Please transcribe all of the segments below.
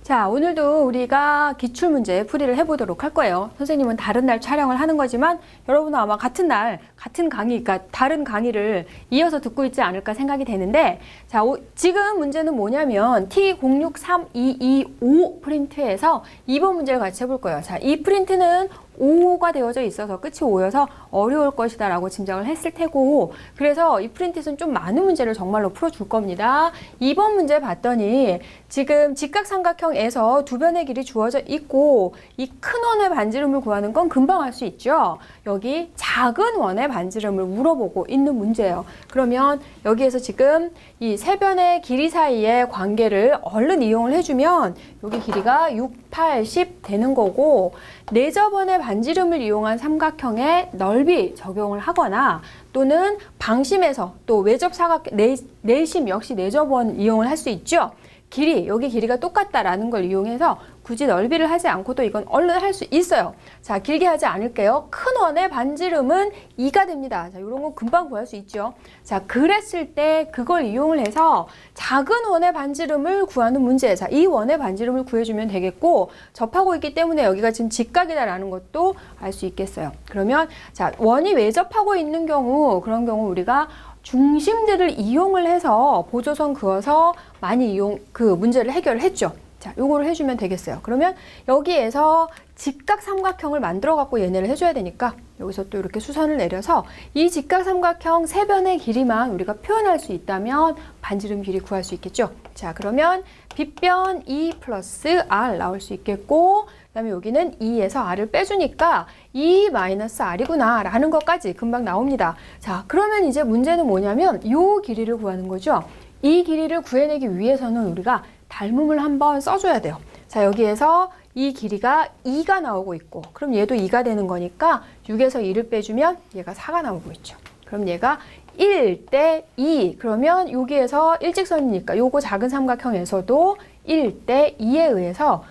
자, 오늘도 우리가 기출문제 풀이를 해보도록 할 거예요. 선생님은 다른 날 촬영을 하는 거지만 여러분은 아마 같은 날, 같은 강의, 그러니까 다른 강의를 이어서 듣고 있지 않을까 생각이 되는데, 자, 지금 문제는 뭐냐면 T063225 프린트에서 2번 문제를 같이 해볼 거예요. 자, 이 프린트는 5가 되어져 있어서 끝이 5여서 어려울 것이다 라고 짐작을 했을 테고, 그래서 이 프린트에서는 좀 많은 문제를 정말로 풀어줄 겁니다. 2번 문제 봤더니 지금 직각삼각형에서 두 변의 길이 주어져 있고 이 큰 원의 반지름을 구하는 건 금방 할 수 있죠. 여기 작은 원의 반지름을 물어보고 있는 문제예요. 그러면 여기에서 지금 이 세 변의 길이 사이의 관계를 얼른 이용을 해주면 여기 길이가 6, 8, 10 되는 거고, 네저번의 반지름을 이용한 삼각형의 넓이 적용을 하거나 또는 방심에서 또 외접 사각 내심 역시 네저번 이용을 할 수 있죠. 길이, 여기 길이가 똑같다라는 걸 이용해서 굳이 넓이를 하지 않고도 이건 얼른 할 수 있어요. 자, 길게 하지 않을게요. 큰 원의 반지름은 2가 됩니다. 자, 이런 건 금방 구할 수 있죠. 자, 그랬을 때 그걸 이용을 해서 작은 원의 반지름을 구하는 문제. 자, 이 원의 반지름을 구해주면 되겠고, 접하고 있기 때문에 여기가 지금 직각이다라는 것도 알 수 있겠어요. 그러면 자, 원이 외접하고 있는 경우, 그런 경우 우리가 중심들을 이용을 해서 보조선 그어서 많이 문제를 해결을 했죠. 자, 요거를 해주면 되겠어요. 그러면 여기에서 직각삼각형을 만들어 갖고 얘네를 해줘야 되니까 여기서 또 이렇게 수선을 내려서 이 직각삼각형 세 변의 길이만 우리가 표현할 수 있다면 반지름 길이 구할 수 있겠죠. 자, 그러면 빗변 2 플러스 R 나올 수 있겠고, 그 다음에 여기는 2에서 R을 빼주니까 2 마이너스 R이구나 라는 것까지 금방 나옵니다. 자, 그러면 이제 문제는 뭐냐면 이 길이를 구하는 거죠. 이 길이를 구해내기 위해서는 우리가 닮음을 한번 써줘야 돼요. 자, 여기에서 이 길이가 2가 나오고 있고, 그럼 얘도 2가 되는 거니까 6에서 2를 빼주면 얘가 4가 나오고 있죠. 그럼 얘가 1 대 2, 그러면 여기에서 일직선이니까 요거 작은 삼각형에서도 1 대 2에 의해서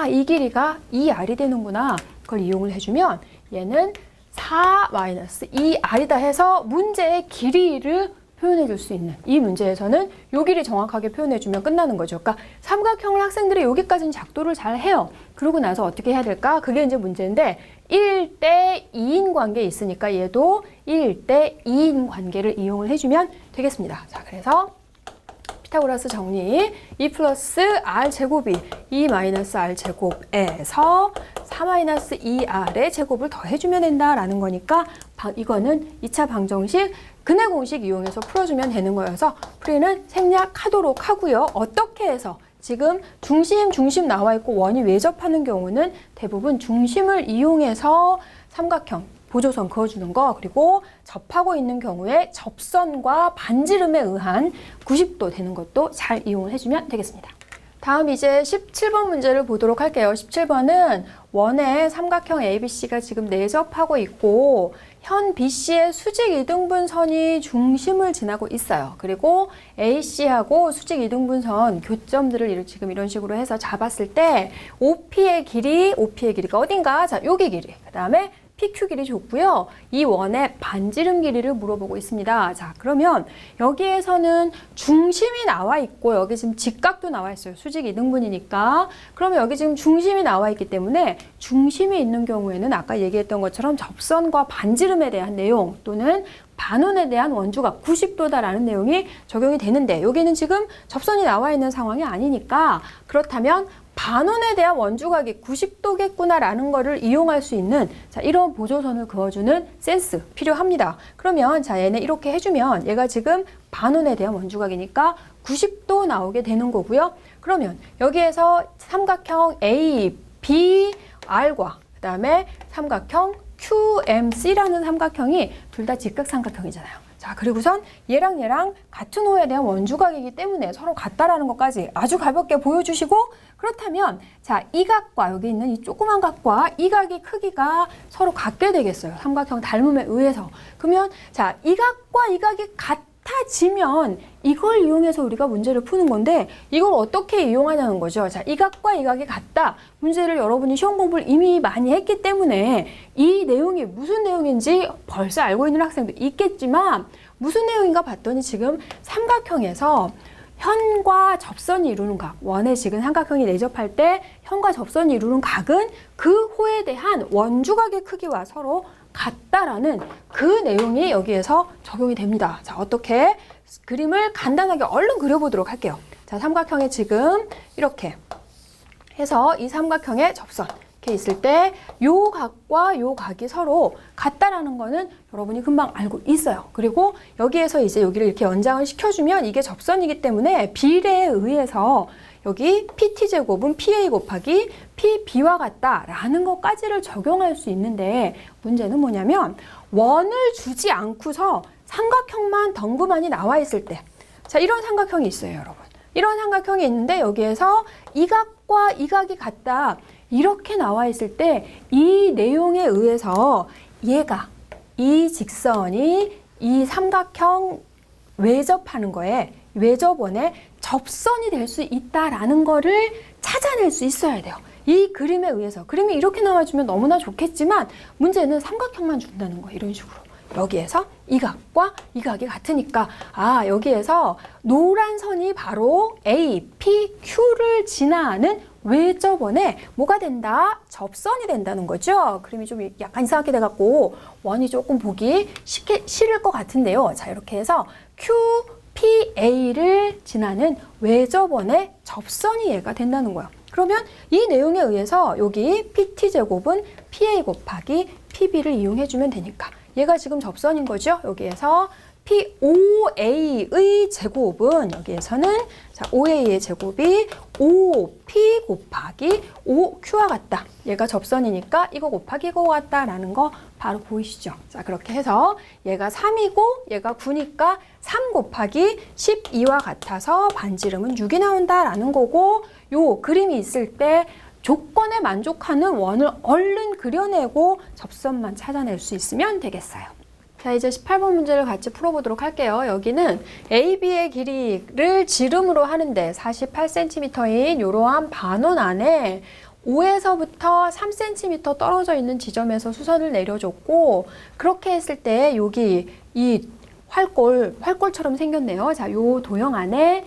이 길이가 2R이 되는구나. 그걸 이용을 해주면 얘는 4 마이너스 2R이다 해서 문제의 길이를 표현해 줄 수 있는, 이 문제에서는 요 길이 정확하게 표현해 주면 끝나는 거죠. 그러니까 삼각형을 학생들이 여기까지는 작도를 잘 해요. 그러고 나서 어떻게 해야 될까? 그게 이제 문제인데, 1 대 2인 관계에 있으니까 얘도 1 대 2인 관계를 이용을 해주면 되겠습니다. 자, 그래서 피타고라스 정리, 2 플러스 R 제곱이 2 마이너스 R 제곱에서 4 마이너스 2R의 제곱을 더해주면 된다라는 거니까 이거는 2차 방정식 근해 공식 이용해서 풀어주면 되는 거여서 풀이는 생략하도록 하고요. 어떻게 해서 지금 중심 나와 있고 원이 외접하는 경우는 대부분 중심을 이용해서 삼각형 보조선 그어주는 거, 그리고 접하고 있는 경우에 접선과 반지름에 의한 90도 되는 것도 잘 이용을 해주면 되겠습니다. 다음 이제 17번 문제를 보도록 할게요. 17번은 원의 삼각형 ABC가 지금 내접하고 있고 현 BC의 수직 이등분선이 중심을 지나고 있어요. 그리고 AC하고 수직 이등분선 교점들을 지금 이런 식으로 해서 잡았을 때 OP의 길이가 어딘가? 자, 여기 길이. 그 다음에 PQ 길이 줬고요. 이 원의 반지름 길이를 물어보고 있습니다. 자, 그러면 여기에서는 중심이 나와 있고 여기 지금 직각도 나와 있어요. 수직 이등분이니까. 그러면 여기 지금 중심이 나와 있기 때문에 중심이 있는 경우에는 아까 얘기했던 것처럼 접선과 반지름에 대한 내용 또는 반원에 대한 원주각 90도다라는 내용이 적용이 되는데, 여기는 지금 접선이 나와 있는 상황이 아니니까, 그렇다면 반원에 대한 원주각이 90도겠구나라는 거를 이용할 수 있는, 자, 이런 보조선을 그어주는 센스 필요합니다. 그러면 자, 얘네 이렇게 해주면 얘가 지금 반원에 대한 원주각이니까 90도 나오게 되는 거고요. 그러면 여기에서 삼각형 ABR과 그 다음에 삼각형 QMC라는 삼각형이 둘 다 직각삼각형이잖아요. 자, 그리고선 얘랑 같은 호에 대한 원주각이기 때문에 서로 같다라는 것까지 아주 가볍게 보여주시고, 그렇다면 자, 이 각과 여기 있는 이 조그만 각과 이 각의 크기가 서로 같게 되겠어요. 삼각형 닮음에 의해서. 그러면 자, 이 각과 이 각이 같아지면 이걸 이용해서 우리가 문제를 푸는 건데, 이걸 어떻게 이용하냐는 거죠. 자, 이 각과 이 각이 같다. 문제를 여러분이 시험 공부를 이미 많이 했기 때문에 이 내용이 무슨 내용인지 벌써 알고 있는 학생도 있겠지만, 무슨 내용인가 봤더니 지금 삼각형에서 현과 접선이 이루는 각, 원의 직은 삼각형이 내접할 때 현과 접선이 이루는 각은 그 호에 대한 원주각의 크기와 서로 같다라는 그 내용이 여기에서 적용이 됩니다. 자, 어떻게 그림을 간단하게 얼른 그려보도록 할게요. 자, 삼각형에 지금 이렇게 해서 이 삼각형의 접선 이렇게 있을 때 요 각과 요 각이 서로 같다라는 거는 여러분이 금방 알고 있어요. 그리고 여기에서 이제 여기를 이렇게 연장을 시켜주면 이게 접선이기 때문에 비례에 의해서 여기 PT제곱은 PA 곱하기 PB와 같다라는 것까지를 적용할 수 있는데 문제는 뭐냐면 원을 주지 않고서 삼각형만 덩그만이 나와 있을 때 자, 이런 삼각형이 있어요, 여러분. 이런 삼각형이 있는데 여기에서 이 각과 이 각이 같다 이렇게 나와 있을 때 이 내용에 의해서 얘가 이 직선이 이 삼각형 외접하는 거에 외접원에 접선이 될 수 있다라는 거를 찾아낼 수 있어야 돼요. 이 그림에 의해서. 그림이 이렇게 나와주면 너무나 좋겠지만 문제는 삼각형만 준다는 거예요. 이런 식으로. 여기에서 이 각과 이 각이 같으니까 아, 여기에서 노란 선이 바로 A, P, Q를 지나는 외접원에 뭐가 된다? 접선이 된다는 거죠. 그림이 좀 약간 이상하게 돼갖고 원이 조금 보기 싫을 것 같은데요. 자, 이렇게 해서 Q, P, A를 지나는 외접원의 접선이 얘가 된다는 거예요. 그러면 이 내용에 의해서 여기 PT제곱은 PA 곱하기 PB를 이용해주면 되니까 얘가 지금 접선인 거죠. 여기에서 P5A의 제곱은 여기에서는 자, 5A의 제곱이 5P 곱하기 5Q와 같다. 얘가 접선이니까 이거 곱하기 이거 같다라는 거 바로 보이시죠? 자, 그렇게 해서 얘가 3이고 얘가 9니까 3 곱하기 12와 같아서 반지름은 6이 나온다라는 거고 요 그림이 있을 때 조건에 만족하는 원을 얼른 그려내고 접선만 찾아낼 수 있으면 되겠어요. 자, 이제 18번 문제를 같이 풀어보도록 할게요. 여기는 AB의 길이를 지름으로 하는데 48cm인 이러한 반원 안에 5에서부터 3cm 떨어져 있는 지점에서 수선을 내려줬고 그렇게 했을 때 여기 이 활골처럼 생겼네요. 자, 요 도형 안에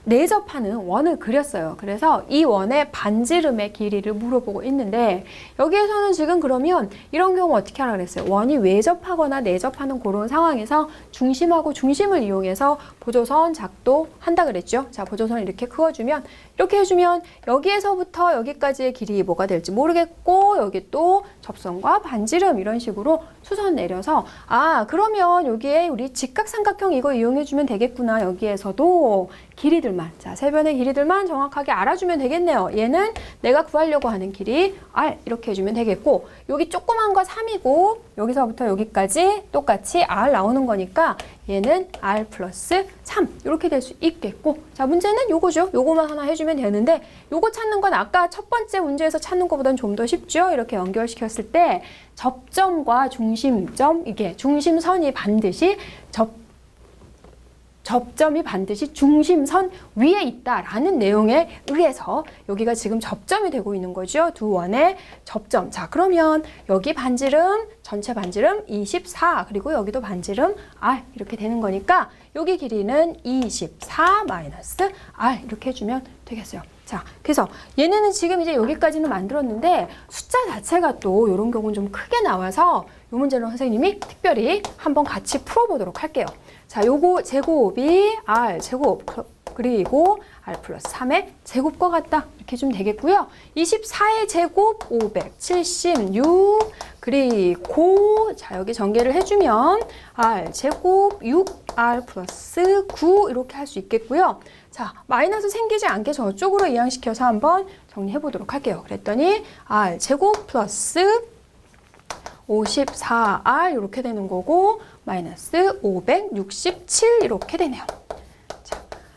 내접하는 원을 그렸어요. 그래서 이 원의 반지름의 길이를 물어보고 있는데 여기에서는 지금 그러면 이런 경우 어떻게 하라 그랬어요? 원이 외접하거나 내접하는 그런 상황에서 중심하고 중심을 이용해서 보조선 작도한다 그랬죠. 자, 보조선을 이렇게 그어주면 이렇게 해주면 여기에서부터 여기까지의 길이 뭐가 될지 모르겠고 여기 또 접선과 반지름 이런 식으로 수선 내려서 아, 그러면 여기에 우리 직각삼각형 이거 이용해주면 되겠구나. 여기에서도 길이들만 자, 세 변의 길이들만 정확하게 알아주면 되겠네요. 얘는 내가 구하려고 하는 길이 R 이렇게 해주면 되겠고 여기 조그만 거 3이고 여기서부터 여기까지 똑같이 R 나오는 거니까 얘는 R 플러스 3 이렇게 될 수 있겠고 자, 문제는 요거죠. 요거만 하나 해주면 되는데 요거 찾는 건 아까 첫 번째 문제에서 찾는 것보다는 좀 더 쉽죠. 이렇게 연결시켰을 때 접점과 중심점 이게 중심선이 반드시 접점이 반드시 중심선 위에 있다라는 내용에 의해서 여기가 지금 접점이 되고 있는 거죠. 두 원의 접점. 자, 그러면 여기 반지름, 전체 반지름 24 그리고 여기도 반지름 R 이렇게 되는 거니까 여기 길이는 24 마이너스 R 이렇게 해주면 되겠어요. 자, 그래서 얘네는 지금 이제 여기까지는 만들었는데 숫자 자체가 또 이런 경우는 좀 크게 나와서 이 문제는 선생님이 특별히 한번 같이 풀어보도록 할게요. 자, 요거 제곱이 R 제곱 그리고 R 플러스 3의 제곱과 같다 이렇게 해주면 되겠고요. 24의 제곱 576 그리고 자, 여기 전개를 해주면 R 제곱 6R 플러스 9 이렇게 할 수 있겠고요. 자, 마이너스 생기지 않게 저쪽으로 이항시켜서 한번 정리해 보도록 할게요. 그랬더니 R 제곱 플러스 54R 이렇게 되는 거고 마이너스 567 이렇게 되네요.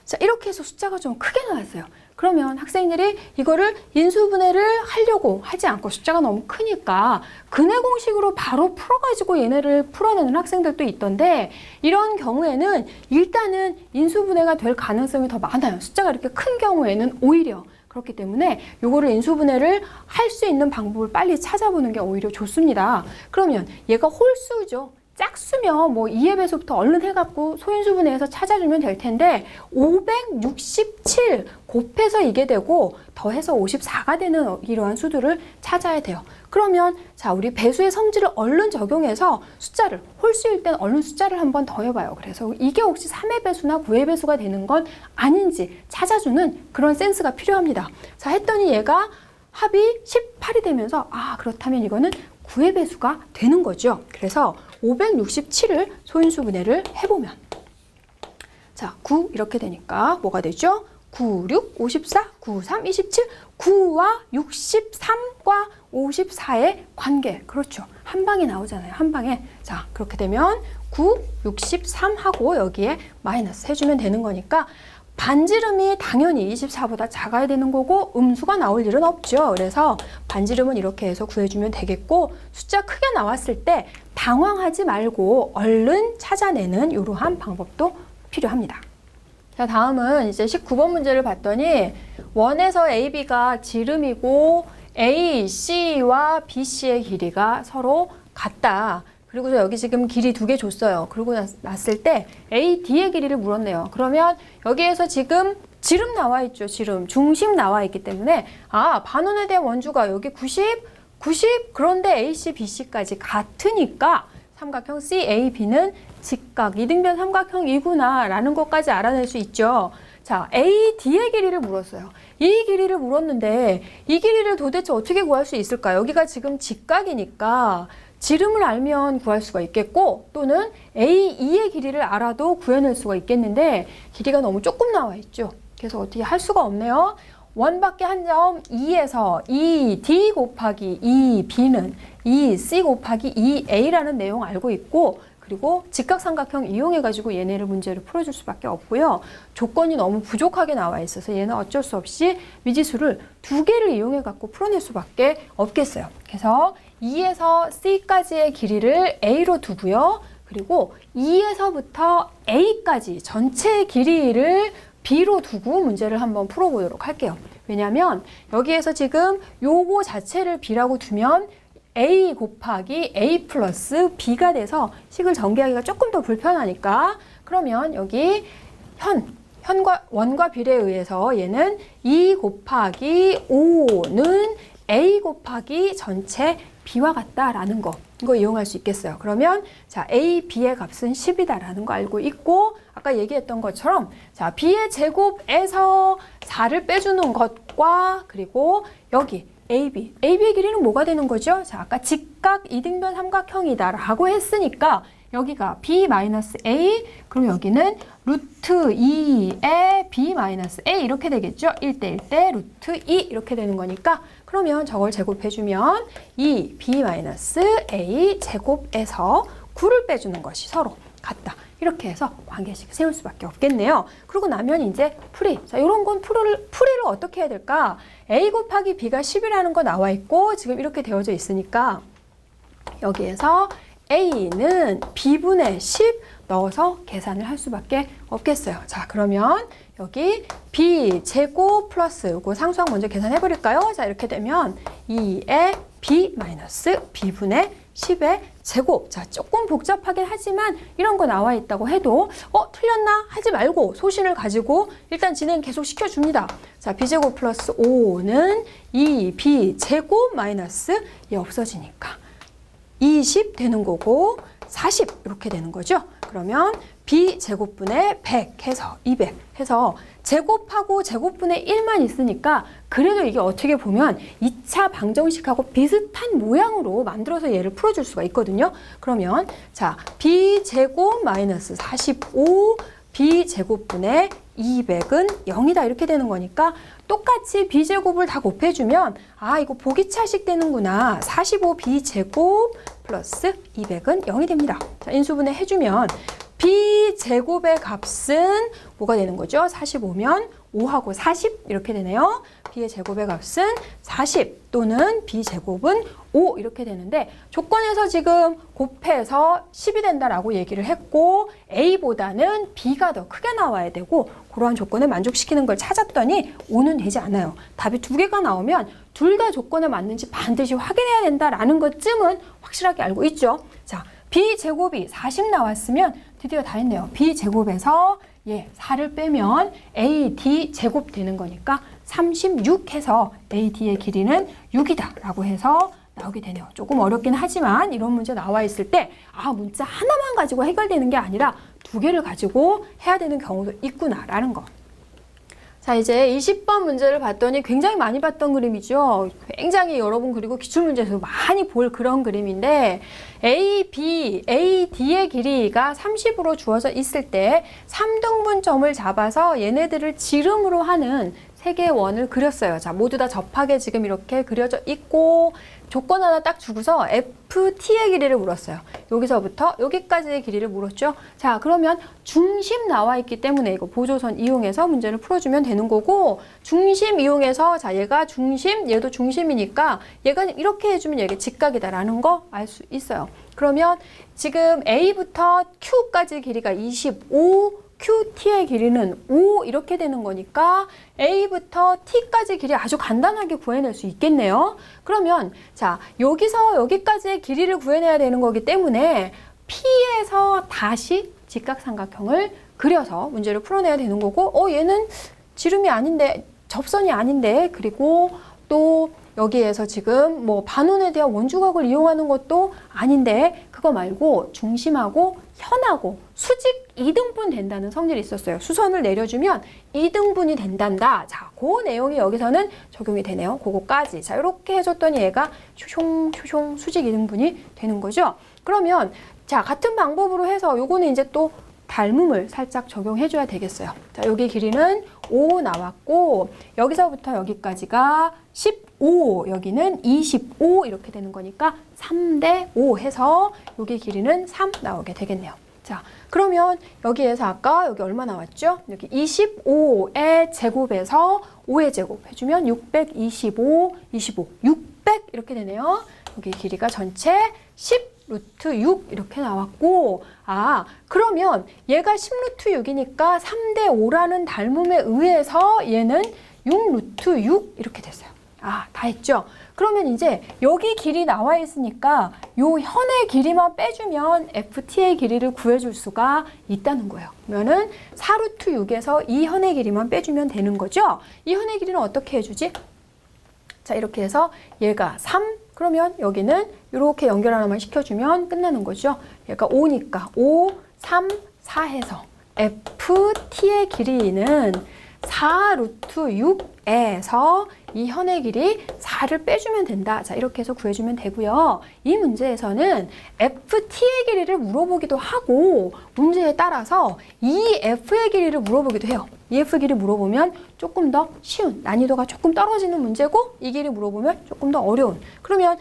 자, 이렇게 해서 숫자가 좀 크게 나왔어요. 그러면 학생들이 이거를 인수분해를 하려고 하지 않고 숫자가 너무 크니까 근해 공식으로 바로 풀어가지고 얘네를 풀어내는 학생들도 있던데 이런 경우에는 일단은 인수분해가 될 가능성이 더 많아요. 숫자가 이렇게 큰 경우에는 오히려 그렇기 때문에 요거를 인수분해를 할 수 있는 방법을 빨리 찾아보는 게 오히려 좋습니다. 그러면 얘가 홀수죠. 짝수면 뭐 2의 배수부터 얼른 해갖고 소인수분해해서 찾아주면 될 텐데 567 곱해서 이게 되고 더해서 54가 되는 이러한 수들을 찾아야 돼요. 그러면 자, 우리 배수의 성질을 얼른 적용해서 숫자를 홀수일 땐 얼른 숫자를 한번 더해봐요. 그래서 이게 혹시 3의 배수나 9의 배수가 되는 건 아닌지 찾아주는 그런 센스가 필요합니다. 자, 했더니 얘가 합이 18이 되면서 아, 그렇다면 이거는 9의 배수가 되는 거죠. 그래서 567을 소인수분해를 해보면 자, 9 이렇게 되니까 뭐가 되죠? 9, 6, 54, 9, 3, 27, 9와 63과 54의 관계. 그렇죠. 한 방에 나오잖아요. 한 방에. 자, 그렇게 되면 9, 63하고 여기에 마이너스 해주면 되는 거니까 반지름이 당연히 24보다 작아야 되는 거고 음수가 나올 일은 없죠. 그래서 반지름은 이렇게 해서 구해주면 되겠고 숫자 크게 나왔을 때 당황하지 말고 얼른 찾아내는 이러한 방법도 필요합니다. 자, 다음은 이제 19번 문제를 봤더니 원에서 AB가 지름이고 A, C와 BC의 길이가 서로 같다. 그리고서 여기 지금 길이 2개 줬어요. 그러고 났을 때 AD의 길이를 물었네요. 그러면 여기에서 지금 지름 나와 있죠. 지름, 중심 나와 있기 때문에 아, 반원에 대한 원주가 여기 90, 그런데 AC, BC까지 같으니까 삼각형 CAB는 직각, 이등변 삼각형이구나 라는 것까지 알아낼 수 있죠. 자, AD의 길이를 물었어요. 이 길이를 물었는데 이 길이를 도대체 어떻게 구할 수 있을까? 여기가 지금 직각이니까 지름을 알면 구할 수가 있겠고 또는 AE의 길이를 알아도 구해낼 수가 있겠는데 길이가 너무 조금 나와 있죠. 그래서 어떻게 할 수가 없네요. 원밖에 한 점 2에서 2D 곱하기 2B는 2C 곱하기 2A라는 내용 알고 있고 그리고 직각삼각형 이용해가지고 얘네를 문제를 풀어줄 수밖에 없고요. 조건이 너무 부족하게 나와 있어서 얘는 어쩔 수 없이 미지수를 2개를 이용해갖고 풀어낼 수밖에 없겠어요. 그래서 2에서 C까지의 길이를 A로 두고요. 그리고 2에서부터 A까지 전체의 길이를 B로 두고 문제를 한번 풀어보도록 할게요. 왜냐하면 여기에서 지금 요거 자체를 B라고 두면 A 곱하기 A 플러스 B가 돼서 식을 전개하기가 조금 더 불편하니까 그러면 여기 원과 비례에 의해서 얘는 2 곱하기 5는 A 곱하기 전체 B와 같다라는 거 이거 이용할 수 있겠어요. 그러면 자 A, B의 값은 10이다라는 거 알고 있고 아까 얘기했던 것처럼 자 B의 제곱에서 4를 빼주는 것과 그리고 여기 AB의 길이는 뭐가 되는 거죠? 자, 아까 직각 이등변 삼각형이다 라고 했으니까 여기가 B-A 그럼 여기는 루트 2의 B-A 이렇게 되겠죠? 1대 1대 루트 2 이렇게 되는 거니까 그러면 저걸 제곱해주면 2B-A 제곱에서 9를 빼주는 것이 서로 같다. 이렇게 해서 관계식 세울 수밖에 없겠네요. 그러고 나면 이제 풀이. 자, 이런 건 풀이를 어떻게 해야 될까? A 곱하기 B가 10이라는 거 나와 있고 지금 이렇게 되어져 있으니까 여기에서 A는 B분의 10 넣어서 계산을 할 수밖에 없겠어요. 자, 그러면 여기 B 제곱 플러스 요거 상수항 먼저 계산해 버릴까요? 자, 이렇게 되면 2의 B 마이너스 B분의 10의 제곱. 자, 조금 복잡하긴 하지만 이런 거 나와 있다고 해도 틀렸나? 하지 말고 소신을 가지고 일단 진행 계속 시켜줍니다. 자, B제곱 플러스 5는 2B 제곱 마이너스 얘 없어지니까 20 되는 거고 40 이렇게 되는 거죠. 그러면 B제곱분의 100 해서 200 해서 제곱하고 제곱분의 1만 있으니까 그래도 이게 어떻게 보면 2차 방정식하고 비슷한 모양으로 만들어서 얘를 풀어줄 수가 있거든요. 그러면 자 B제곱 마이너스 45 B제곱분의 200은 0이다 이렇게 되는 거니까 똑같이 B제곱을 다 곱해주면 아 이거 보기차식 되는구나. 45B제곱 플러스 200은 0이 됩니다. 자, 인수분해 해주면 B제곱의 값은 뭐가 되는 거죠? 45면 5하고 40 이렇게 되네요. B의 제곱의 값은 40 또는 B제곱은 5 이렇게 되는데 조건에서 지금 곱해서 10이 된다라고 얘기를 했고 A보다는 B가 더 크게 나와야 되고 그러한 조건을 만족시키는 걸 찾았더니 5는 되지 않아요. 답이 2개가 나오면 둘 다 조건에 맞는지 반드시 확인해야 된다라는 것쯤은 확실하게 알고 있죠. 자, B제곱이 40 나왔으면 드디어 다 했네요. B제곱에서 4를 빼면 AD 제곱 되는 거니까 36 해서 AD의 길이는 6이다 라고 해서 나오게 되네요. 조금 어렵긴 하지만 이런 문제 나와 있을 때 문자 하나만 가지고 해결되는 게 아니라 두 개를 가지고 해야 되는 경우도 있구나라는 거. 자, 이제 20번 문제를 봤더니 굉장히 많이 봤던 그림이죠. 굉장히 여러분 그리고 기출문제에서 많이 볼 그런 그림인데 AB, AD의 길이가 30으로 주어져 있을 때 3등분점을 잡아서 얘네들을 지름으로 하는 세 개의 원을 그렸어요. 자, 모두 다 접하게 지금 이렇게 그려져 있고 조건 하나 딱 주고서 FT의 길이를 물었어요. 여기서부터 여기까지의 길이를 물었죠. 자, 그러면 중심 나와 있기 때문에 이거 보조선 이용해서 문제를 풀어주면 되는 거고 중심 이용해서 자, 얘가 중심, 얘도 중심이니까 얘가 이렇게 해주면 얘가 직각이다라는 거 알 수 있어요. 그러면 지금 A부터 Q까지 길이가 25, QT의 길이는 5 이렇게 되는 거니까 A부터 T까지 길이 아주 간단하게 구해낼 수 있겠네요. 그러면 자, 여기서 여기까지의 길이를 구해내야 되는 거기 때문에 P에서 다시 직각삼각형을 그려서 문제를 풀어내야 되는 거고 얘는 지름이 아닌데 접선이 아닌데 그리고 또 여기에서 지금 뭐 반원에 대한 원주각을 이용하는 것도 아닌데 그거 말고 중심하고 현하고 수직 2등분 된다는 성질이 있었어요. 수선을 내려주면 2등분이 된단다. 자, 그 내용이 여기서는 적용이 되네요. 그거까지. 자, 이렇게 해줬더니 얘가 쇼숑 수직 2등분이 되는 거죠. 그러면 자, 같은 방법으로 해서 요거는 이제 또 닮음을 살짝 적용해줘야 되겠어요. 자, 여기 길이는 5 나왔고 여기서부터 여기까지가 15, 여기는 25 이렇게 되는 거니까 3대 5 해서 여기 길이는 3 나오게 되겠네요. 자, 그러면 여기에서 아까 여기 얼마 나왔죠? 여기 25의 제곱에서 5의 제곱 해주면 625, 25, 600 이렇게 되네요. 여기 길이가 전체 10 루트 6 이렇게 나왔고 그러면 얘가 10 루트 6이니까 3대 5라는 닮음에 의해서 얘는 6 루트 6 이렇게 됐어요. 다 했죠? 그러면 이제 여기 길이 나와 있으니까 요 현의 길이만 빼주면 FT의 길이를 구해줄 수가 있다는 거예요. 그러면은 4 루트 6에서 이 현의 길이만 빼주면 되는 거죠? 이 현의 길이는 어떻게 해주지? 자, 이렇게 해서 얘가 3, 그러면 여기는 이렇게 연결 하나만 시켜주면 끝나는 거죠. 얘가 5니까 5, 3, 4 해서 FT의 길이는 4 루트 6에서 이 현의 길이 4를 빼주면 된다. 자, 이렇게 해서 구해주면 되고요. 이 문제에서는 FT의 길이를 물어보기도 하고 문제에 따라서 이 F의 길이를 물어보기도 해요. 이 F 길이 물어보면 조금 더 쉬운, 난이도가 조금 떨어지는 문제고 이 길이 물어보면 조금 더 어려운. 그러면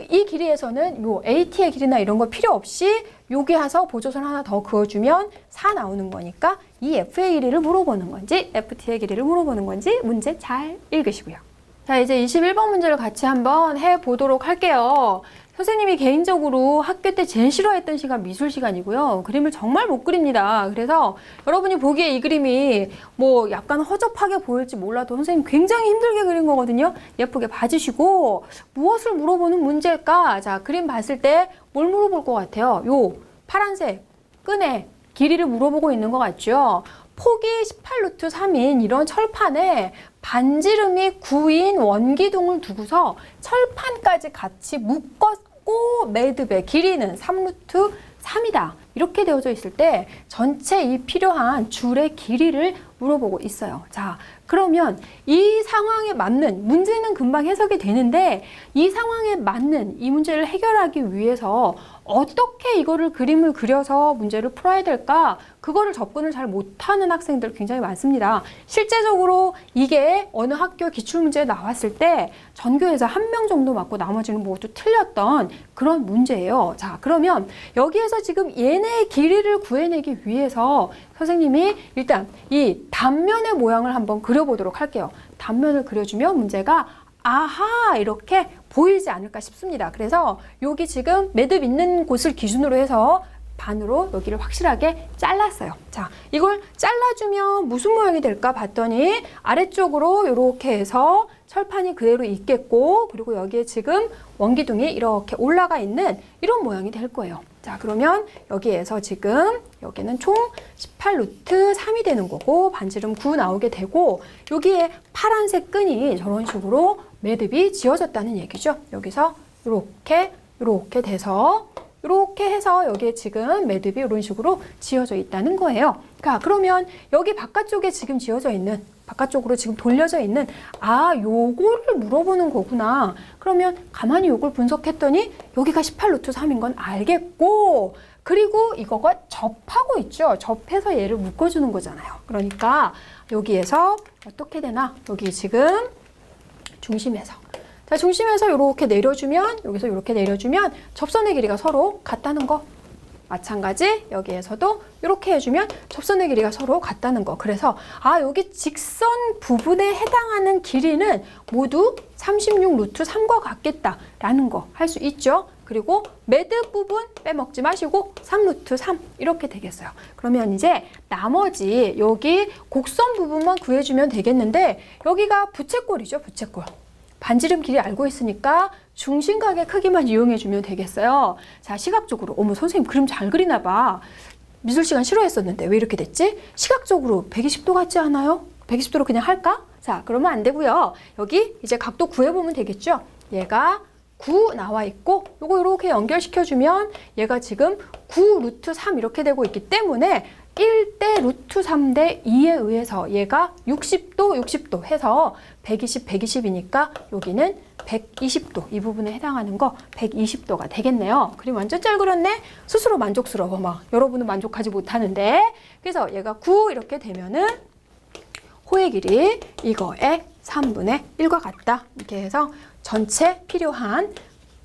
이 길이에서는 요 AT의 길이나 이런 거 필요 없이 여기 와서 보조선 하나 더 그어주면 4 나오는 거니까 이 F의 길이를 물어보는 건지 FT의 길이를 물어보는 건지 문제 잘 읽으시고요. 자, 이제 21번 문제를 같이 한번 해보도록 할게요. 선생님이 개인적으로 학교 때 제일 싫어했던 시간 미술 시간이고요. 그림을 정말 못 그립니다. 그래서 여러분이 보기에 이 그림이 뭐 약간 허접하게 보일지 몰라도 선생님 굉장히 힘들게 그린 거거든요. 예쁘게 봐주시고 무엇을 물어보는 문제일까? 자, 그림 봤을 때 뭘 물어볼 것 같아요? 요 파란색 끈의 길이를 물어보고 있는 것 같죠? 폭이 18루트 3인 이런 철판에 반지름이 9인 원기둥을 두고서 철판까지 같이 묶었고 매듭의 길이는 3루트 3이다. 이렇게 되어져 있을 때 전체 이 필요한 줄의 길이를 물어보고 있어요. 자, 그러면 이 상황에 맞는 문제는 금방 해석이 되는데 이 상황에 맞는 이 문제를 해결하기 위해서 어떻게 이거를 그림을 그려서 문제를 풀어야 될까? 그거를 접근을 잘 못하는 학생들 굉장히 많습니다. 실제적으로 이게 어느 학교 기출문제에 나왔을 때 전교에서 1명 정도 맞고 나머지는 모두 틀렸던 그런 문제예요. 자, 그러면 여기에서 지금 얘네의 길이를 구해내기 위해서 선생님이 일단 이 단면의 모양을 한번 그려보도록 할게요. 단면을 그려주면 문제가 아하 이렇게 보이지 않을까 싶습니다. 그래서 여기 지금 매듭 있는 곳을 기준으로 해서 반으로 여기를 확실하게 잘랐어요. 자, 이걸 잘라주면 무슨 모양이 될까 봤더니 아래쪽으로 이렇게 해서 철판이 그대로 있겠고, 그리고 여기에 지금 원기둥이 이렇게 올라가 있는 이런 모양이 될 거예요. 자, 그러면 여기에서 지금 여기는 총 18루트 3이 되는 거고, 반지름 9 나오게 되고, 여기에 파란색 끈이 저런 식으로 매듭이 지어졌다는 얘기죠. 여기서 이렇게 돼서 이렇게 해서 여기에 지금 매듭이 이런 식으로 지어져 있다는 거예요. 자, 그러면 여기 바깥쪽에 지금 지어져 있는, 바깥쪽으로 지금 돌려져 있는, 아, 요거를 물어보는 거구나. 그러면 가만히 요걸 분석했더니 여기가 18루트 3인 건 알겠고, 그리고 이거가 접하고 있죠. 접해서 얘를 묶어주는 거잖아요. 그러니까 여기에서 어떻게 되나? 여기 지금 중심에서, 자, 중심에서 이렇게 내려주면, 여기서 이렇게 내려주면 접선의 길이가 서로 같다는 거. 마찬가지 여기에서도 이렇게 해주면 접선의 길이가 서로 같다는 거. 그래서 아, 여기 직선 부분에 해당하는 길이는 모두 36루트 3과 같겠다라는 거 할 수 있죠. 그리고 매듭 부분 빼먹지 마시고 3루트 3 이렇게 되겠어요. 그러면 이제 나머지 여기 곡선 부분만 구해주면 되겠는데, 여기가 부채꼴이죠. 부채꼴. 반지름 길이 알고 있으니까 중심각의 크기만 이용해주면 되겠어요. 자, 시각적으로, 어머, 선생님 그림 잘 그리나 봐. 미술 시간 싫어했었는데 왜 이렇게 됐지? 시각적으로 120도 같지 않아요? 120도로 그냥 할까? 자, 그러면 안 되고요. 여기 이제 각도 구해보면 되겠죠? 얘가 9 나와 있고, 요거 이렇게 연결시켜주면 얘가 지금 9 루트 3 이렇게 되고 있기 때문에 1대 루트 3대 2에 의해서 얘가 60도 해서 120, 120이니까 여기는 120도, 이 부분에 해당하는 거 120도가 되겠네요. 그림 완전 잘 그렸네? 스스로 만족스러워. 막 여러분은 만족하지 못하는데. 그래서 얘가 9 이렇게 되면은 호의 길이 이거의 3분의 1과 같다. 이렇게 해서 전체 필요한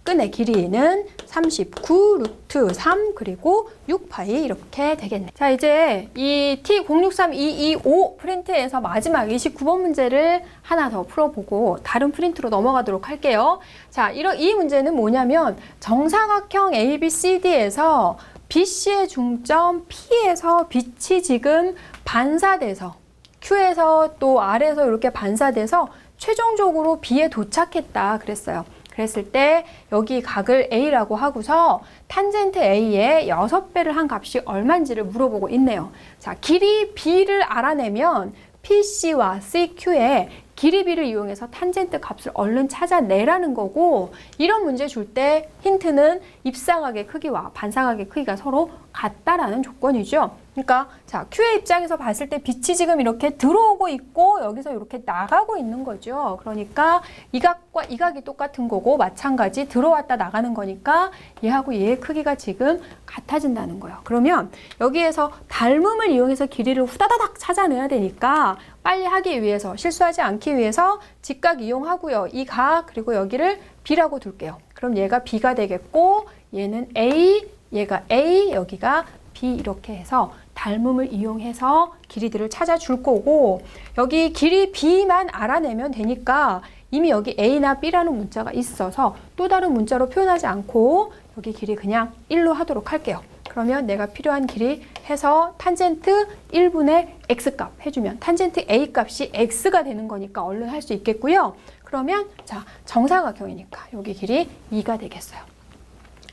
끈의 길이는 39 루트 3 그리고 6파이 이렇게 되겠네. 자, 이제 이 T063225 프린트에서 마지막 29번 문제를 하나 더 풀어보고 다른 프린트로 넘어가도록 할게요. 자, 이 문제는 뭐냐면 정사각형 ABCD에서 BC의 중점 P에서 빛이 지금 반사돼서 Q에서 또 R에서 이렇게 반사돼서 최종적으로 B에 도착했다 그랬어요. 그랬을 때 여기 각을 A라고 하고서 탄젠트 A의 6배를 한 값이 얼마인지를 물어보고 있네요. 자, 길이 B를 알아내면 PC와 CQ의 길이 B를 이용해서 탄젠트 값을 얼른 찾아내라는 거고, 이런 문제 줄 때 힌트는 입사각의 크기와 반사각의 크기가 서로 같다라는 조건이죠. 그러니까 자, Q의 입장에서 봤을 때 빛이 지금 이렇게 들어오고 있고 여기서 이렇게 나가고 있는 거죠. 그러니까 이 각과 이 각이 똑같은 거고, 마찬가지 들어왔다 나가는 거니까 얘하고 얘의 크기가 지금 같아진다는 거예요. 그러면 여기에서 닮음을 이용해서 길이를 후다다닥 찾아내야 되니까 빨리 하기 위해서, 실수하지 않기 위해서 직각 이용하고요. 이 각 그리고 여기를 B라고 둘게요. 그럼 얘가 B가 되겠고, 얘는 A, 얘가 A, 여기가 B 이렇게 해서 닮음을 이용해서 길이들을 찾아줄 거고, 여기 길이 B만 알아내면 되니까 이미 여기 A나 B라는 문자가 있어서 또 다른 문자로 표현하지 않고 여기 길이 그냥 1로 하도록 할게요. 그러면 내가 필요한 길이 해서 탄젠트 1분의 X값 해주면 탄젠트 A 값이 X가 되는 거니까 얼른 할 수 있겠고요. 그러면 자, 정사각형이니까 여기 길이 2가 되겠어요.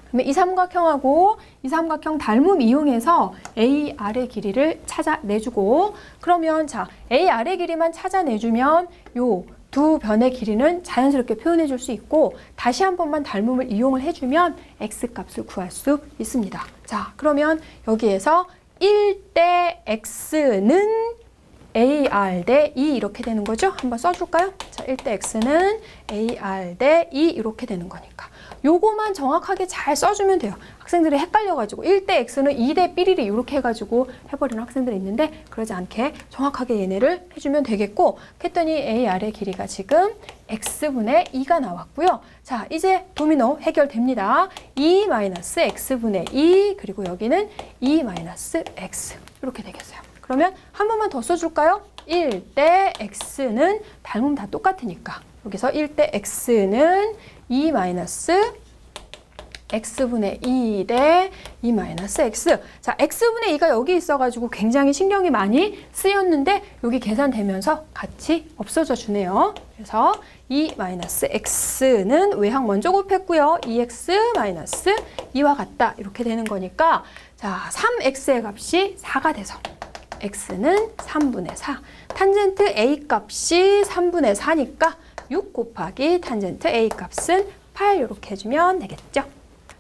그러면 이 삼각형하고 이 삼각형 닮음 이용해서 AR의 길이를 찾아내주고, 그러면 자, AR의 길이만 찾아내주면 요 두 변의 길이는 자연스럽게 표현해 줄 수 있고, 다시 한 번만 닮음을 이용을 해주면 X값을 구할 수 있습니다. 자, 그러면 여기에서 1대 X는 AR 대 2 이렇게 되는 거죠. 한번 써줄까요? 자, 1대 X는 AR 대 2 이렇게 되는 거니까 요거만 정확하게 잘 써주면 돼요. 학생들이 헷갈려가지고 1대 X는 2대 삐리리 이렇게 해가지고 해버리는 학생들이 있는데, 그러지 않게 정확하게 얘네를 해주면 되겠고, 했더니 AR의 길이가 지금 X분의 2가 나왔고요. 자, 이제 도미노 해결됩니다. 2-X분의 2 그리고 여기는 2-X 이렇게 되겠어요. 그러면 한 번만 더 써줄까요? 1대 X는 닮음 다 똑같으니까 여기서 1대 X는 2-X x분의 2 대 2 마이너스 x. 자, x분의 2가 여기 있어가지고 굉장히 신경이 많이 쓰였는데 여기 계산되면서 같이 없어져 주네요. 그래서 2 마이너스 x는 외항 먼저 곱했고요. 2x 마이너스 2와 같다. 이렇게 되는 거니까 자, 3x의 값이 4가 돼서 x는 3분의 4. 탄젠트 a 값이 3분의 4니까 6 곱하기 탄젠트 a 값은 8 이렇게 해주면 되겠죠.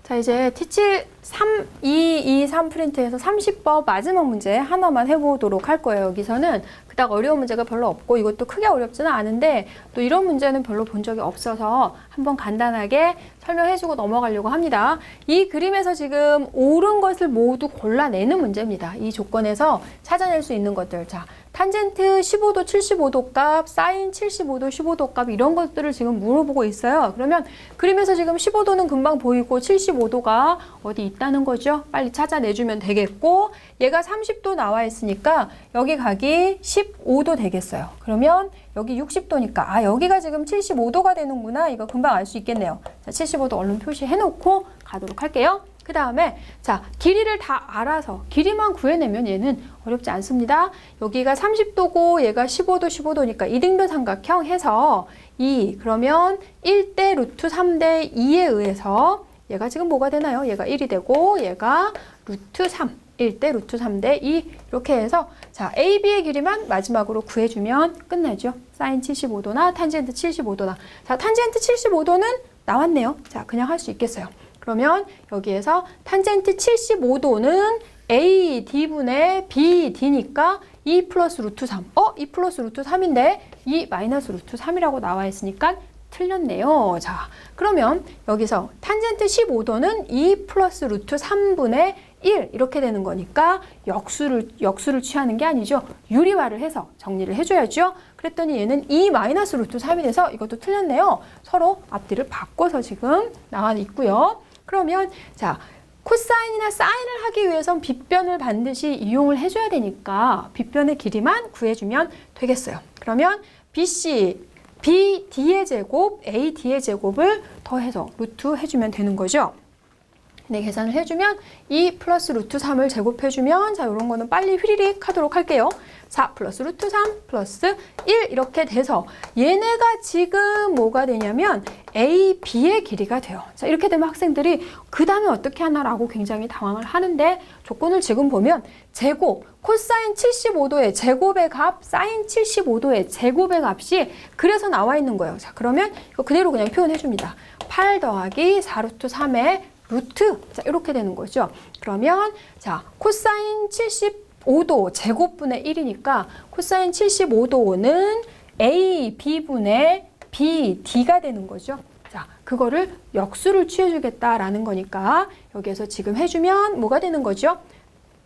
자, 이제 T7 3 프린트에서 30번 마지막 문제 하나만 해보도록 할 거예요. 여기서는 그닥 어려운 문제가 별로 없고 이것도 크게 어렵지는 않은데 또 이런 문제는 별로 본 적이 없어서 한번 간단하게 설명해주고 넘어가려고 합니다. 이 그림에서 지금 옳은 것을 모두 골라내는 문제입니다. 이 조건에서 찾아낼 수 있는 것들. 자, 탄젠트 15도 75도 값, 사인 75도 15도 값 이런 것들을 지금 물어보고 있어요. 그러면 그림에서 지금 15도는 금방 보이고 75도가 어디 있다는 거죠. 빨리 찾아내주면 되겠고 얘가 30도 나와 있으니까 여기 각이 15도 되겠어요. 그러면 여기 60도니까 아 여기가 지금 75도가 되는구나. 이거 금방 알 수 있겠네요. 자, 75도 얼른 표시해 놓고 가도록 할게요. 그 다음에 자 길이를 다 알아서 길이만 구해내면 얘는 어렵지 않습니다. 여기가 30도고 얘가 15도 15도니까 이등변 삼각형 해서 2 그러면 1대 루트 3대 2에 의해서 얘가 지금 뭐가 되나요? 얘가 1이 되고 얘가 루트 3 1대 루트 3대 2 이렇게 해서 자 AB의 길이만 마지막으로 구해주면 끝나죠. 사인 75도나 탄젠트 75도나 자 탄젠트 75도는 나왔네요. 자 그냥 할 수 있겠어요. 그러면 여기에서 탄젠트 75도는 AD분의 BD니까 2 플러스 루트 3. 2 플러스 루트 3인데 2 마이너스 루트 3이라고 나와 있으니까 틀렸네요. 자, 그러면 여기서 탄젠트 15도는 2 플러스 루트 3분의 1 이렇게 되는 거니까 역수를 취하는 게 아니죠. 유리화를 해서 정리를 해줘야죠. 그랬더니 얘는 2 마이너스 루트 3이 돼서 이것도 틀렸네요. 서로 앞뒤를 바꿔서 지금 나와 있고요. 그러면 자 코사인이나 사인을 하기 위해선 빗변을 반드시 이용을 해줘야 되니까 빗변의 길이만 구해주면 되겠어요. 그러면 BC, BD의 제곱, AD의 제곱을 더해서 루트 해주면 되는 거죠. 네, 계산을 해주면 2 플러스 루트 3을 제곱해주면 자 이런 거는 빨리 휘리릭 하도록 할게요. 4 플러스 루트 3 플러스 1 이렇게 돼서 얘네가 지금 뭐가 되냐면 A, B의 길이가 돼요. 자 이렇게 되면 학생들이 그 다음에 어떻게 하나라고 굉장히 당황을 하는데 조건을 지금 보면 제곱, 코사인 75도의 제곱의 값, 사인 75도의 제곱의 값이 그래서 나와 있는 거예요. 자 그러면 이거 그대로 그냥 표현해 줍니다. 8 더하기 4 루트 3의 루트 자 이렇게 되는 거죠. 그러면 자 코사인 75도 제곱분의 1이니까 코사인 75도는 A, B분의 B, D가 되는 거죠. 자 그거를 역수를 취해주겠다라는 거니까 여기에서 지금 해주면 뭐가 되는 거죠?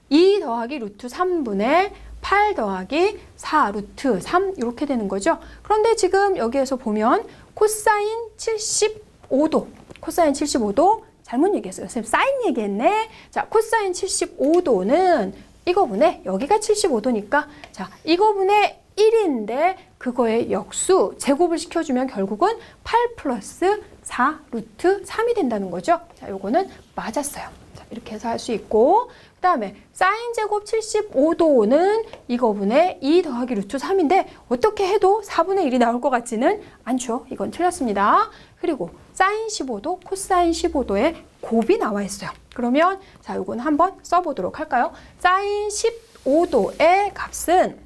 2 더하기 루트 3분의 8 더하기 4 루트 3 이렇게 되는 거죠. 그런데 지금 여기에서 보면 코사인 75도 코사인 75도 잘못 얘기했어요. 선생님 사인 얘기했네. 자, 코사인 75도는 이거분의 여기가 75도니까 자, 이거분의 1인데 그거의 역수 제곱을 시켜주면 결국은 8 플러스 4 루트 3이 된다는 거죠. 자, 요거는 맞았어요. 자, 이렇게 해서 할 수 있고 그 다음에 사인 제곱 75도는 이거분의 2 더하기 루트 3인데 어떻게 해도 4분의 1이 나올 것 같지는 않죠. 이건 틀렸습니다. 그리고 사인 15도, 코사인 15도의 곱이 나와 있어요. 그러면 자, 요건 한번 써보도록 할까요? 사인 15도의 값은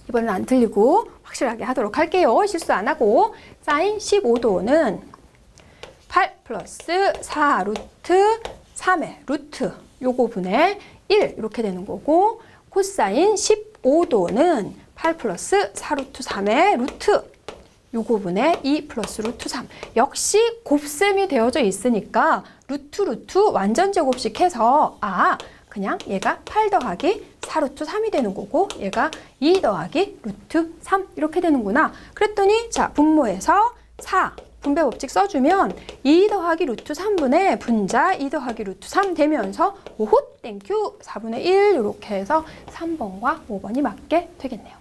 이번엔 안 틀리고 확실하게 하도록 할게요. 실수 안 하고 사인 15도는 8 플러스 4 루트 3의 루트 요거 분의 1 이렇게 되는 거고 코사인 15도는 8 플러스 4 루트 3의 루트 요거 분의 2 플러스 루트 3 역시 곱셈이 되어져 있으니까 루트 완전 제곱식 해서 그냥 얘가 8 더하기 4 루트 3이 되는 거고 얘가 2 더하기 루트 3 이렇게 되는구나. 그랬더니 자 분모에서 4 분배 법칙 써주면 2 더하기 루트 3분의 분자 2 더하기 루트 3 되면서 오호 땡큐 4분의 1 이렇게 해서 3번과 5번이 맞게 되겠네요.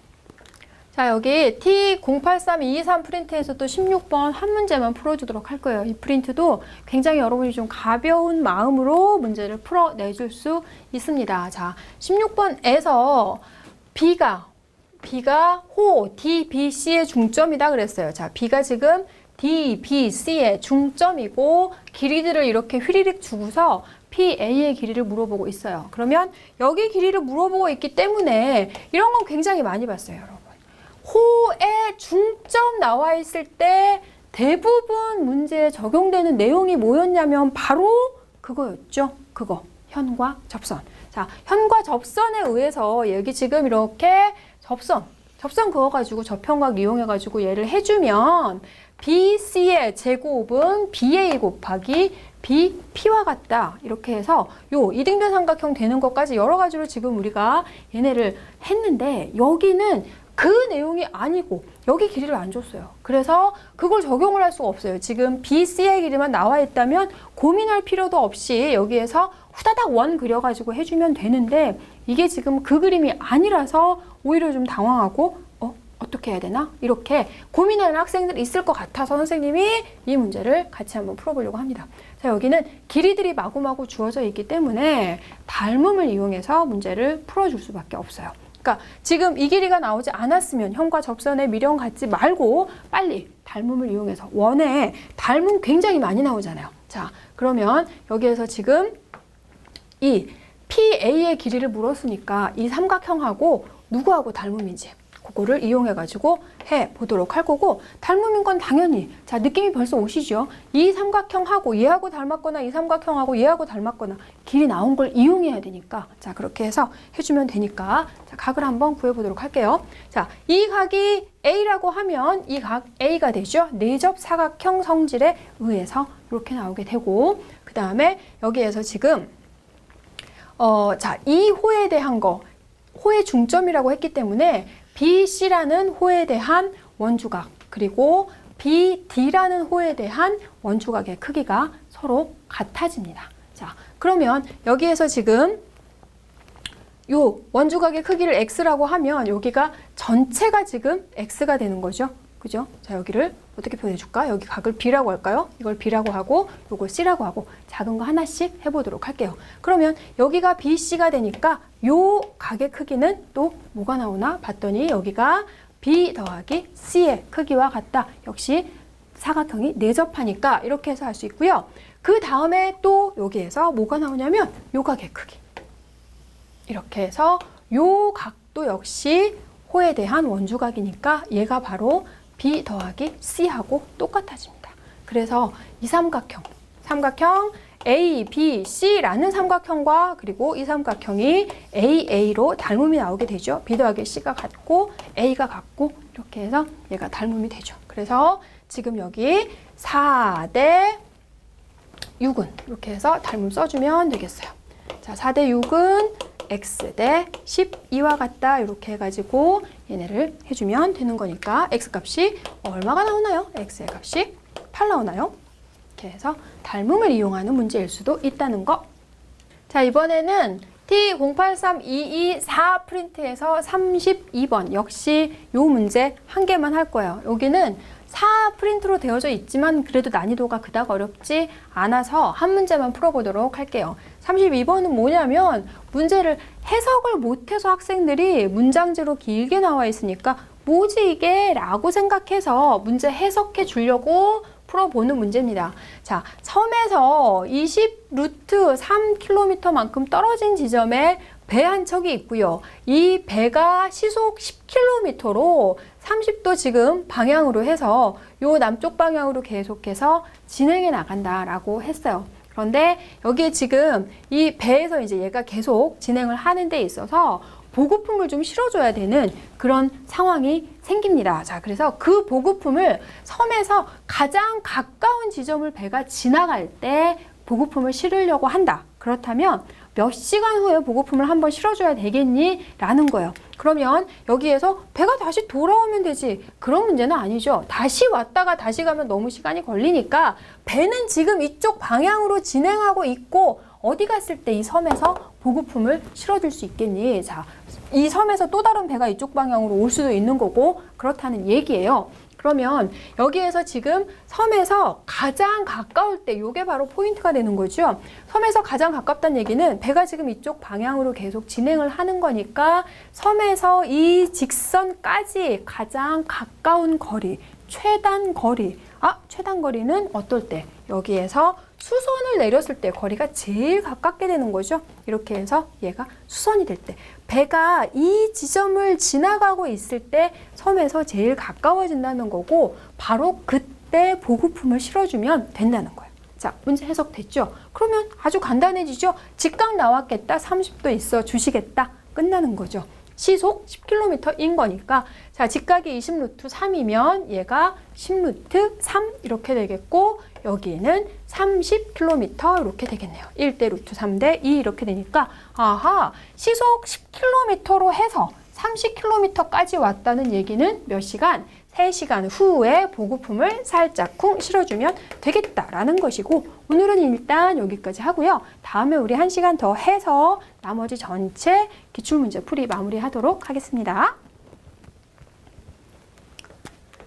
자, 여기 T083223 프린트에서 또 16번 한 문제만 풀어주도록 할 거예요. 이 프린트도 굉장히 여러분이 좀 가벼운 마음으로 문제를 풀어내줄 수 있습니다. 자, 16번에서 B가 호 D, B, C의 중점이다 그랬어요. 자, B가 지금 D, B, C의 중점이고 길이들을 이렇게 휘리릭 주고서 P, A의 길이를 물어보고 있어요. 그러면 여기 길이를 물어보고 있기 때문에 이런 건 굉장히 많이 봤어요, 여러분. 호의 중점 나와 있을 때 대부분 문제에 적용되는 내용이 뭐였냐면 바로 그거였죠. 그거. 현과 접선. 자, 현과 접선에 의해서 여기 지금 이렇게 접선 그거 가지고 접현각 이용해 가지고 얘를 해주면 BC의 제곱은 BA 곱하기 BP와 같다. 이렇게 해서 요 이등변 삼각형 되는 것까지 여러 가지로 지금 우리가 얘네를 했는데 여기는 그 내용이 아니고 여기 길이를 안 줬어요. 그래서 그걸 적용을 할 수가 없어요. 지금 BC의 길이만 나와 있다면 고민할 필요도 없이 여기에서 후다닥 원 그려가지고 해주면 되는데 이게 지금 그 그림이 아니라서 오히려 좀 당황하고 어떻게 해야 되나? 이렇게 고민하는 학생들이 있을 것 같아서 선생님이 이 문제를 같이 한번 풀어보려고 합니다. 자, 여기는 길이들이 마구마구 주어져 있기 때문에 닮음을 이용해서 문제를 풀어줄 수밖에 없어요. 그러니까 지금 이 길이가 나오지 않았으면 현과 접선에 미련 갖지 말고 빨리 닮음을 이용해서 원에 닮음 굉장히 많이 나오잖아요. 자, 그러면 여기에서 지금 이 PA의 길이를 물었으니까 이 삼각형하고 누구하고 닮음인지 그거를 이용해 가지고 해 보도록 할 거고 닮음인 건 당연히 자 느낌이 벌써 오시죠? 이 삼각형하고 얘하고 닮았거나 이 삼각형하고 얘하고 닮았거나 길이 나온 걸 이용해야 되니까 자 그렇게 해서 해주면 되니까 자 각을 한번 구해보도록 할게요. 자, 이 각이 A라고 하면 이 각 A가 되죠. 내접 사각형 성질에 의해서 이렇게 나오게 되고 그 다음에 여기에서 지금 자, 이 호에 대한 거 호의 중점이라고 했기 때문에 BC라는 호에 대한 원주각 그리고 BD라는 호에 대한 원주각의 크기가 서로 같아집니다. 자, 그러면 여기에서 지금 요 원주각의 크기를 X라고 하면 여기가 전체가 지금 X가 되는 거죠. 그죠? 자, 여기를 어떻게 표현해줄까? 여기 각을 B라고 할까요? 이걸 B라고 하고 요걸 C라고 하고 작은 거 하나씩 해보도록 할게요. 그러면 여기가 BC가 되니까 요 각의 크기는 또 뭐가 나오나 봤더니 여기가 B 더하기 C의 크기와 같다. 역시 사각형이 내접하니까 이렇게 해서 할 수 있고요. 그 다음에 또 여기에서 뭐가 나오냐면 요 각의 크기. 이렇게 해서 요 각도 역시 호에 대한 원주각이니까 얘가 바로 B 더하기 C하고 똑같아집니다. 그래서 이 삼각형 A, B, C라는 삼각형과 그리고 이 삼각형이 A, A로 닮음이 나오게 되죠. B 더하기 C가 같고 A가 같고 이렇게 해서 얘가 닮음이 되죠. 그래서 지금 여기 4대 6은 이렇게 해서 닮음 써주면 되겠어요. 자, 4대 6은 X 대 12와 같다. 이렇게 해가지고 얘네를 해주면 되는 거니까 X 값이 얼마가 나오나요? X의 값이 8 나오나요? 이렇게 해서 닮음을 이용하는 문제일 수도 있다는 거. 자, 이번에는 T083224 프린트에서 32번 역시 요 문제 한 개만 할 거예요. 여기는 4 프린트로 되어져 있지만 그래도 난이도가 그닥 어렵지 않아서 한 문제만 풀어보도록 할게요. 32번은 뭐냐면 문제를 해석을 못해서 학생들이 문장지로 길게 나와 있으니까 뭐지 이게? 라고 생각해서 문제 해석해 주려고 풀어보는 문제입니다. 자, 섬에서 20 루트 3km만큼 떨어진 지점에 배 한 척이 있고요. 이 배가 시속 10km로 30도 지금 방향으로 해서 요 남쪽 방향으로 계속해서 진행해 나간다라고 했어요. 그런데 여기에 지금 이 배에서 이제 얘가 계속 진행을 하는 데 있어서 보급품을 좀 실어줘야 되는 그런 상황이 생깁니다. 자, 그래서 그 보급품을 섬에서 가장 가까운 지점을 배가 지나갈 때 보급품을 실으려고 한다. 그렇다면 몇 시간 후에 보급품을 한번 실어줘야 되겠니? 라는 거예요. 그러면 여기에서 배가 다시 돌아오면 되지. 그런 문제는 아니죠. 다시 왔다가 다시 가면 너무 시간이 걸리니까 배는 지금 이쪽 방향으로 진행하고 있고 어디 갔을 때 이 섬에서 보급품을 실어줄 수 있겠니? 자, 이 섬에서 또 다른 배가 이쪽 방향으로 올 수도 있는 거고 그렇다는 얘기예요. 그러면 여기에서 지금 섬에서 가장 가까울 때 이게 바로 포인트가 되는 거죠. 섬에서 가장 가깝다는 얘기는 배가 지금 이쪽 방향으로 계속 진행을 하는 거니까 섬에서 이 직선까지 가장 가까운 거리, 최단 거리. 최단 거리는 어떨 때? 여기에서 수선을 내렸을 때 거리가 제일 가깝게 되는 거죠. 이렇게 해서 얘가 수선이 될 때. 배가 이 지점을 지나가고 있을 때 섬에서 제일 가까워진다는 거고 바로 그때 보급품을 실어주면 된다는 거예요. 자, 문제 해석됐죠? 그러면 아주 간단해지죠? 직각 나왔겠다. 30도 있어 주시겠다. 끝나는 거죠. 시속 10km인 거니까 자 직각이 20루트 3이면 얘가 10루트 3 이렇게 되겠고 여기는 30km 이렇게 되겠네요. 1대 루트 3대 2 이렇게 되니까 아하 시속 10km로 해서 30km까지 왔다는 얘기는 몇 시간? 3시간 후에 보급품을 살짝쿵 실어주면 되겠다라는 것이고 오늘은 일단 여기까지 하고요. 다음에 우리 1시간 더 해서 나머지 전체 기출문제 풀이 마무리하도록 하겠습니다.